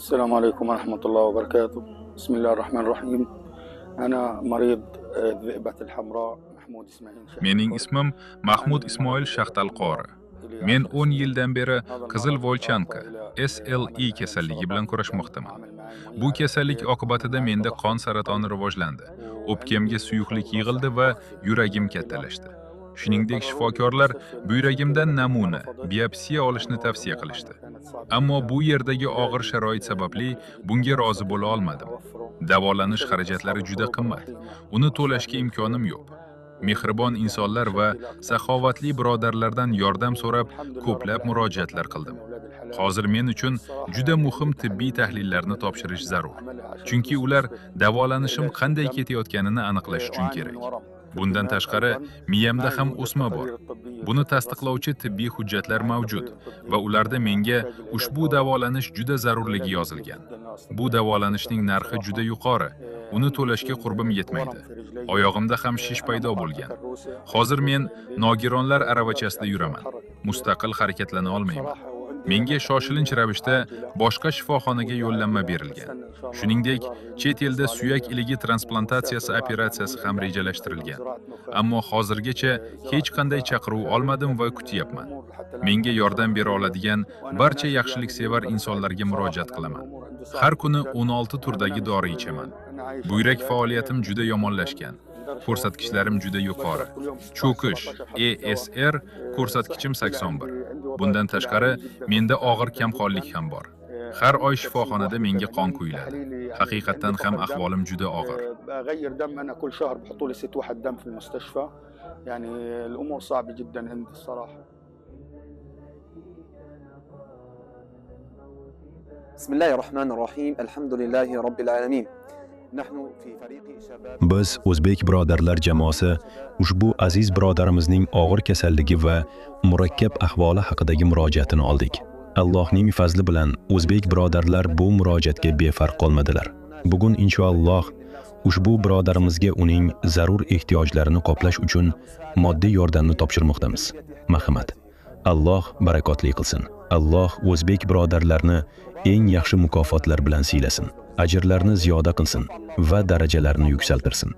السلام عليكم ورحمة الله وبركاته. بسم الله الرحمن الرحيم. أنا مريض الذئبة الحمراء محمود إسماعيل شحتال. Mening ismim Mahmud Ismoil Shahtal Qori. Men 10 yildan beri qizil volchanka SLE kasalligi bilan kurashmoqdaman. Bu kasallik oqibatida menda qon saratoni rivojlandi. O'pkamga suyuqlik yig'ildi va yuragim kattalashdi. Shuningdek, shifokorlar buyragimdan namuna, biopsiya olishni tavsiya qilishdi. Ammo bu yerdagi og'ir sharoit sababli bunga rozi bo'la olmadim. Davolanish xarajatlari juda qimmat. Uni to'lashga imkonim yo'q. Mehribon insonlar va saxovatli birodarlardan yordam so'rab ko'plab murojaatlar qildim. Hozir men uchun juda muhim tibbiy tahlillarni topshirish zarur. Chunki ular davolanishim qanday ketayotganini aniqlash uchun kerak. Bundan tashqari, miyamda ham o'sma bor. Buni tasdiqlovchi tibbiy hujjatlar mavjud va ularda menga ushbu davolanish juda zarurligi yozilgan. Bu davolanishning narxi juda yuqori. Uni to'lashga qurbim yetmaydi. Oyog'imda ham shish paydo bo'lgan. Hozir men nogironlar aravachasida yuraman. Mustaqil harakatlana olmayman. Menga shoshilinch ravishda boshqa shifoxonaga yo'llanma berilgan. Shuningdek, chet elda suyak iligi transplantatsiyasi operatsiyasi ham rejalashtirilgan. Ammo hozirgacha hech qanday chaqiruv olmadim va kutyapman. Menga yordam bera oladigan barcha yaxshiliksevar insonlarga murojaat qilaman. Har kuni 16 turdagi dori ichaman. Buyrak faoliyatim juda yomonlashgan. Ko'rsatkichlarim juda yuqori. Cho'kish ESR ko'rsatkichim 81. Bundan tashqari, menda og'ir kamqonlik ham bor. Har oy shifoxonada menga qon quyiladi. Haqiqatan ham ahvolim juda og'ir. بغير دم أنا كل شهر بحطوا لي 6 واحد دم في المستشفى. يعني الأمور صعبة جدا عندي الصراحة. بسم الله الرحمن الرحيم الحمد لله رب العالمين. نحن في فريق شباب Biz o'zbek birodarlar jamoasi ushbu aziz birodarimizning og'ir kasalligi va murakkab ahvoli haqidagi murojaatini oldik. Allohning fazli bilan o'zbek birodarlar bu murojaatga befarq qolmadilar. Bugun inshaalloh ushbu birodarimizga uning zarur ehtiyojlarini qoplash uchun moddiy yordamni topshirmoqdamiz. Marhamat. Alloh barakotli qilsin. Alloh o'zbek birodarlarni eng yaxshi mukofotlar bilan siylasin. Ajrlarni ziyoda qilsin va darajalarni yuksaltirsin.